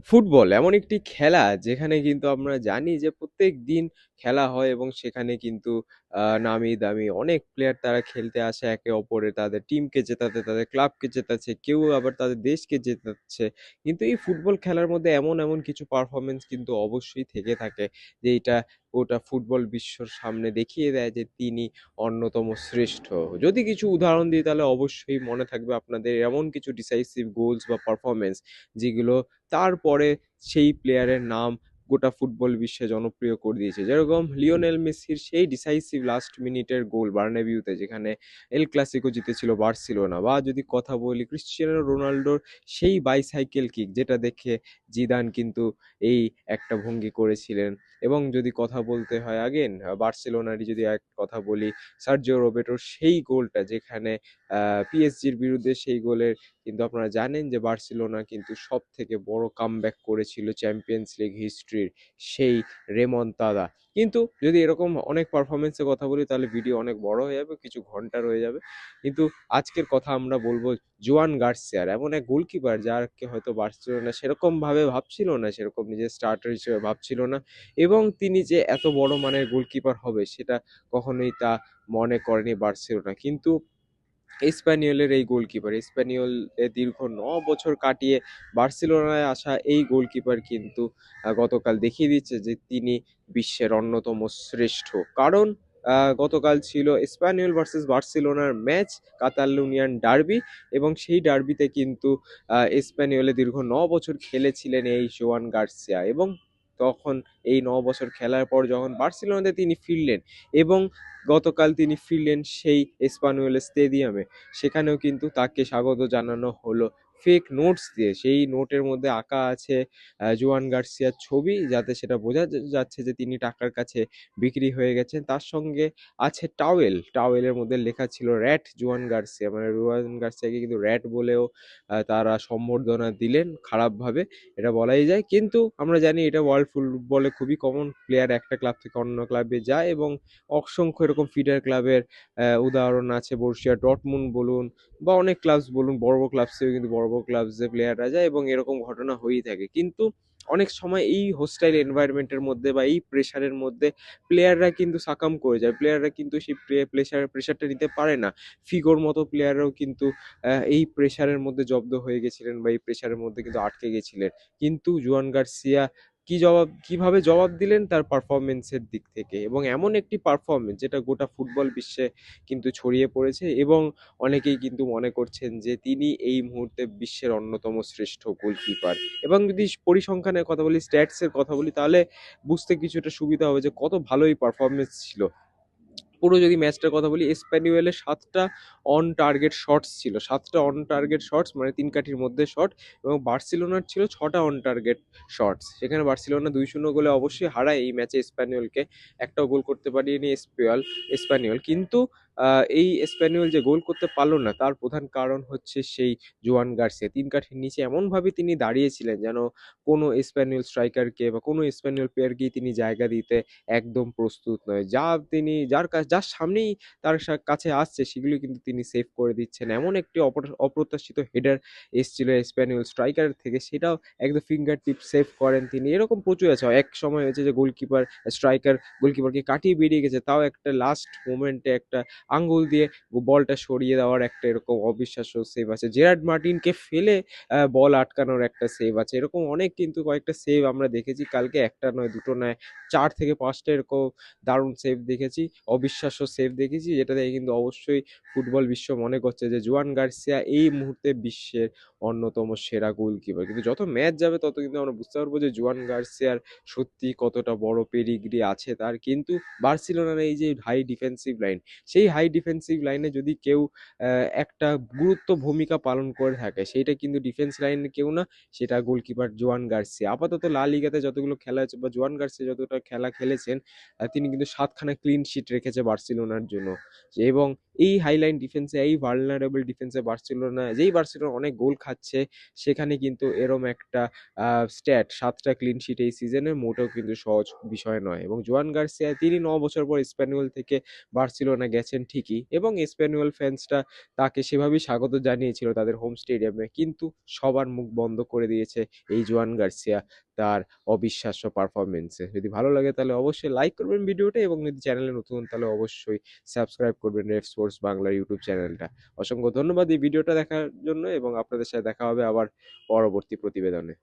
Football এমন একটি খেলা যেখানে কিন্তু আমরা জানি যে প্রত্যেক দিন খেলা হয় এবং সেখানে কিন্তু নামি দামি অনেক প্লেয়ার তারা খেলতে আসে একে অপরের তাদের টিমকে জেতাতে তাদের ক্লাবকে জেতাচ্ছে কেউ আবার তাদের দেশকে জেতাচ্ছে। কিন্তু এই ফুটবল খেলার মধ্যে এমন এমন কিছু পারফরমেন্স কিন্তু অবশ্যই থেকে থাকে যে এটা ওটা ফুটবল বিশ্বর সামনে দেখিয়ে দেয় যে তিনি অন্যতম শ্রেষ্ঠ। যদি কিছু উদাহরণ দিই তাহলে অবশ্যই মনে থাকবে আপনাদের এমন কিছু ডিসাইসিভ গোলস বা পারফরমেন্স যেগুলো তারপরে সেই প্লেয়ারের নাম গোটা ফুটবল বিশ্বে জনপ্রিয় করে দিয়েছে। যেরকম লিওনেল মেসির সেই ডিসাইসিভ লাস্ট মিনিটের গোল বার্নাবিউতে যেখানে এল ক্লাসিকো জিতেছিল বার্সেলোনা, বা যদি কথা বলি ক্রিশ্চিয়ানো রোনাল্ডোর সেই বাইসাইকেল কিক যেটা দেখে জিদান কিন্তু এই একটা ভঙ্গি করেছিলেন। এবং যদি কথা বলতে হয় আগেন বার্সেলোনারই যদি এক কথা বলি, সার্জিও রোবের্টোর সেই গোলটা যেখানে পিএসজির বিরুদ্ধে সেই গোলের কিন্তু আপনারা জানেন যে বার্সেলোনা কিন্তু সব থেকে বড় কামব্যাক করেছিল চ্যাম্পিয়ন্স লিগ হিস্ট্রির সেই রেমন্তাদা। কিন্তু যদি এরকম অনেক পারফরমেন্সের কথা বলি তাহলে ভিডিও অনেক বড় হয়ে যাবে, কিছু ঘন্টা রয়ে যাবে। কিন্তু আজকের কথা আমরা বলবো জোয়ান গার্সিয়ার, এমন এক গোলকিপার যাকে হয়তো বার্সেলোনা সেরকম ভাবে ভাবছিল না, সেরকম নিজের স্টার্টার হিসেবে ভাবছিল না, এবং তিনি যে এত বড় মানের গোলকিপার হবে সেটা কখনোই তা মনে করেনি বার্সেলোনা। কিন্তু এসপ্যানিওলের এই গোলকিপার, এসপ্যানিওলে দীর্ঘ ৯ বছর কাটিয়ে বার্সেলোনায় আসা এই গোলকিপার কিন্তু গতকাল দেখিয়ে দিচ্ছে যে তিনি বিশ্বের অন্যতম শ্রেষ্ঠ। কারণ গতকাল ছিল এসপ্যানিওল ভার্সেস বার্সেলোনার ম্যাচ, কাতালুনিয়ান ডার্বি, এবং সেই ডার্বিতে কিন্তু এসপ্যানিওলে দীর্ঘ ৯ বছর খেলেছিলেন এই জোয়ান গার্সিয়া। এবং তখন এই ৯ বছর খেলার পর যখন বার্সেলোনাতে তিনি ফিরলেন এবং গতকাল তিনি ফিরলেন সেই এসপানিওল স্টেডিয়ামে, সেখানেও কিন্তু তাকে স্বাগত জানানো হলো ফেক নোটস দিয়ে। সেই নোটের মধ্যে আঁকা আছে জোয়ান গার্সিয়ার ছবি, যাতে সেটা বোঝা যাচ্ছে যে তিনি টাকার কাছে বিক্রি হয়ে গেছেন। তার সঙ্গে আছে টাওয়েল, টাওয়েলের মধ্যে লেখা ছিল র্যাট জোয়ান গার্সিয়া, মানে জোয়ান গার্সিয়াকে কিন্তু র্যাট বলেও তারা সম্বর্ধনা দিলেন খারাপভাবে, এটা বলাই যায়। কিন্তু আমরা জানি এটা ওয়ার্ল্ড ফুটবলে খুবই কমন, প্লেয়ার একটা ক্লাব থেকে অন্য ক্লাবে যায়, এবং অসংখ্য এরকম ফিডার ক্লাবের উদাহরণ আছে। বরুসিয়া ডর্টমুন্ড বলুন বা অনেক ক্লাবস বলুন, বড় বড় ক্লাবসেও কিন্তু বড় বড় ক্লাবসে প্লেয়াররা যায় এবং এরকম ঘটনা হয়েই থাকে। কিন্তু অনেক সময় এই হোস্টাইল এনভায়রনমেন্টের মধ্যে বা এই প্রেশারের মধ্যে প্লেয়াররা কিন্তু সাকাম করে যায়, প্লেয়াররা কিন্তু সেই প্রেশারটা নিতে পারে না। ফিগোর মতো প্লেয়াররাও কিন্তু এই প্রেশারের মধ্যে জব্দ হয়ে গেছিলেন বা এই প্রেশারের মধ্যে কিন্তু আটকে গেছিলেন। কিন্তু জুয়ান গার্সিয়া কিভাবে জবাব দিলেন তার পারফরমেন্সের দিক থেকে, এবং এমন একটি পারফরমেন্স যেটা গোটা ফুটবল বিশ্বে কিন্তু ছড়িয়ে পড়েছে, এবং অনেকেই কিন্তু মনে করছেন যে তিনি এই মুহূর্তে বিশ্বের অন্যতম শ্রেষ্ঠ গোলকিপার। এবং যদি পরিসংখ্যানের কথা বলি, স্ট্যাটসের কথা বলি, তাহলে বুঝতে কিছুটা সুবিধা হবে যে কত ভালো এই পারফরমেন্স ছিল। পুরো যদি ম্যাচটার কথা বলি, এসপ্যানিওলের 7টা অন টার্গেট শটস ছিল, 7টা অন টার্গেট শটস মানে 3 কাঠির মধ্যে শট, এবং বার্সেলোনার ছিল 6টা অন টার্গেট শটস। সেখানে বার্সেলোনা 2-0 গোলে অবশ্যই হারায় এই ম্যাচে এসপ্যানিওলকে, একটাও গোল করতে পারেনি এসপ্যানিওল। কিন্তু এই এসপ্যানিওল যে গোল করতে পারলো না তার প্রধান কারণ হচ্ছে সেই জোয়ান গার্সিয়া। 3 কাঠির নিচে এমনভাবে তিনি দাঁড়িয়েছিলেন যেন কোনো স্প্যানিওল স্ট্রাইকারকে বা কোনো স্প্যানিওল প্লেয়ারকেই তিনি জায়গা দিতে একদম প্রস্তুত নয়। তিনি যার সামনেই তার কাছে আসছে সেগুলো কিন্তু তিনি সেভ করে দিচ্ছেন। এমন একটি অপ্রত্যাশিত হেডার এসছিল স্প্যানিওল স্ট্রাইকারের থেকে, সেটাও একদম ফিঙ্গার টিপ সেভ করেন তিনি। এরকম প্রচুর আছে। এক সময় হয়েছে যে স্ট্রাইকার গোলকিপারকে কাটিয়ে বেরিয়ে গেছে, তাও একটা লাস্ট মোমেন্টে একটা আঙ্গুল দিয়ে বলটা সরিয়ে দেওয়ার একটা এরকম অবিশ্বাস্য সেভ আছে। জেরার্ড মার্টিনকে ফেলে বল আটকানোর একটা সেভ আছে। এরকম অনেক কিন্তু কয়েকটা সেভ আমরা দেখেছি কালকে, একটা নয় দুটো নয় 4 থেকে 5টা এরকম দারুণ সেভ দেখেছি, অবিশ্বাস্য সেভ দেখেছি, যেটা দেখে কিন্তু অবশ্যই ফুটবল বিশ্ব মনে করছে যে জোয়ান গার্সিয়া এই মুহূর্তে বিশ্বের অন্যতম সেরা গোলকিপার। কিন্তু যত ম্যাচ যাবে তত কিন্তু আমরা বুঝতে পারবো যে জোয়ান গার্সিয়ার সত্যি কতটা বড় পেডিগ্রি আছে তার। কিন্তু বার্সেলোনার এই যে হাই ডিফেন্সিভ লাইন, সেই হাই ডিফেন্সিভ লাইনে যদি কেউ একটা গুরুত্ব ভূমিকা পালন করে থাকে সেইটা কিন্তু ডিফেন্স লাইনে কেউ না, সেটা গোলকিপার জোয়ান গার্সিয়া। আপাতত লা লিগাতে যতগুলো খেলা হয়েছে বা জোয়ান গার্সিয়া যতটা খেলা খেলেছেন তিনি কিন্তু 7খানা ক্লিন শিট রেখেছে বার্সেলোনার জন্য। এবং এই হাইলাইন ডিফেন্সে, এই ভালনারেবল ডিফেন্সে বার্সেলোনা অনেক গোল খাচ্ছে, সেখানে কিন্তু এরম একটা স্ট্যাট 7টা ক্লিন শিট এই সিজনে মোটেও কিন্তু সহজ বিষয় নয়। এবং জোয়ান গার্সিয়া তিনি ৯ বছর পর স্প্যানিওল থেকে বার্সেলোনা গেছেন ঠিকই, এবং স্প্যানিওল ফ্যান্সরা তাকে সেভাবেই স্বাগত জানিয়েছিল তাদের হোম স্টেডিয়ামে, কিন্তু সবার মুখ বন্ধ করে দিয়েছে এই জোয়ান গার্সিয়া তার অবিশ্বাস্য পারফরমেন্সে। যদি ভালো লাগে তাহলে অবশ্যই লাইক করবেন ভিডিওটা, এবং যদি চ্যানেলে নতুন তাহলে অবশ্যই সাবস্ক্রাইব করবেন রেফ স্পোর্টস বাংলার ইউটিউব চ্যানেলটা। অসংখ্য ধন্যবাদ এই ভিডিওটা দেখার জন্য, এবং আপনাদের সাথে দেখা হবে আবার পরবর্তী প্রতিবেদনে।